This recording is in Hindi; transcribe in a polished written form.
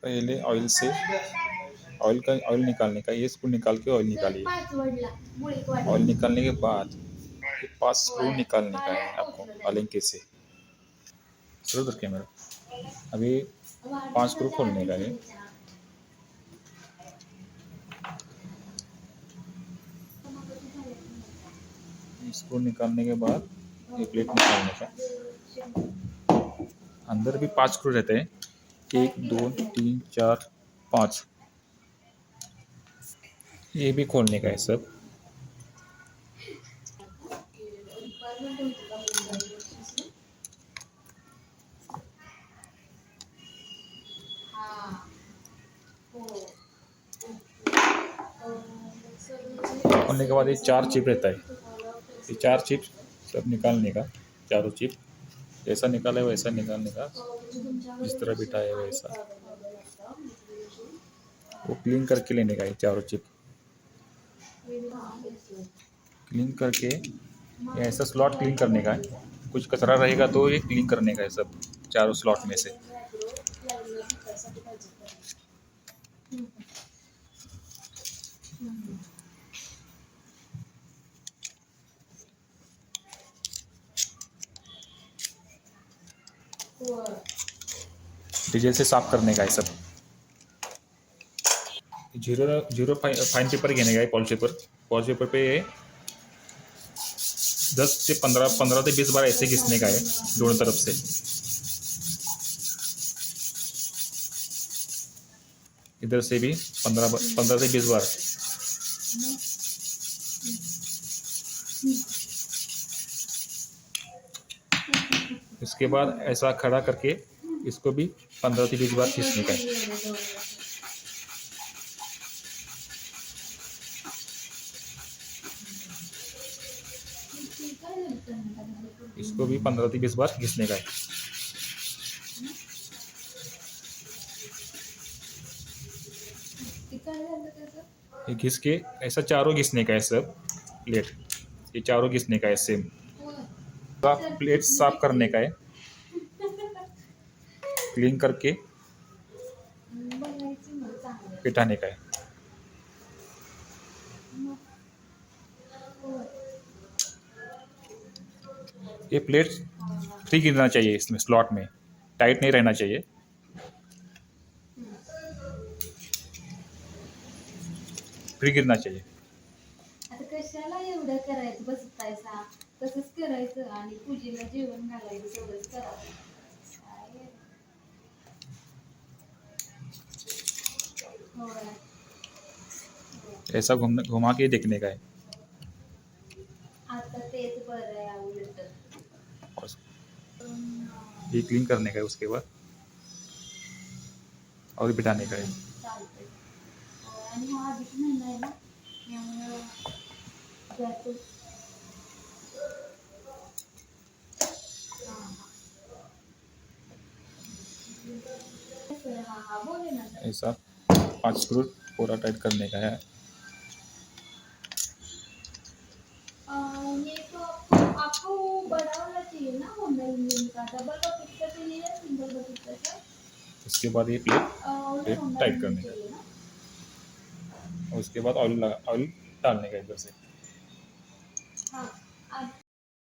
पहले ऑयल निकालने का, ये स्क्रू निकाल के ऑयल निकालिए। ऑयल निकालने के बाद ये 5 स्क्रू निकालने का है आपको अलिंके से। शुरू कर कैमरा। अभी 5 स्क्रू खोलने का है। स्क्रू निकालने के बाद ये प्लेट निकालने का। अंदर भी 5 स्क्रू रहते हैं, 1 2 3 4 5। ये भी खोलने का है सब। खोलने के बाद ये 4 चिप रहता है, ये 4 चिप सब निकालने का। चारों चिप जैसा निकाला है वैसा निकालने का, जिस तरह बिठा है वैसा। वो क्लीन करके लेने का है चारों चिप। क्लीन करके ये ऐसा स्लॉट क्लीन करने का है। कुछ कचरा रहेगा तो ये क्लीन करने का है सब, चारों स्लॉट में से। डीजल से साफ करने का है सब। जीरो जीरो फाइन पेपर घेने का है, पॉलिश पेपर पे 10 से 15 से 20 बार ऐसे घिसने का है दोनों तरफ से। इधर से भी 15 से 20 बार। इसके बाद ऐसा खड़ा करके इसको भी 15 से 20 बार खींचने का है। इसको भी 15 से 20 बार घिसने का है। ये घिस के ऐसा चारों घिसने का है सब प्लेट। ये चारों घिसने का है सेम। प्लेट साफ करने का है, क्लीन करके पिटाने का है। ये प्लेट फ्री गिरना चाहिए, इसमें स्लॉट में टाइट नहीं रहना चाहिए। फ्री गिरना चाहिए। आता कशाला एवढं करायचं बसतायसा, तसंच करायचं आणि पूजेला जेवण घालायचं, तेवढंच करायचं. होय. ऐसा घुमा के देखने का है। आता तेच बरं आहे उलट. और ये क्लीन करने का है, उसके बाद और बिठाने का है। चालतंय. आणि हा अधिक महिना आहे ना, त्यामुळं जास्त. हाँ हाँ बोले ना सर. ऐसा 5 स्क्रू पूरा टाइट करने का है। ये तो आपको बड़ा वाला चाहिए ना, होंडा इंजन का डबल बकेट का चाहिए या सिंगल बकेट का सर? उसके बाद ये प्लेट टाइट करने का है। और उसके बाद ऑयल डालने का इधर से।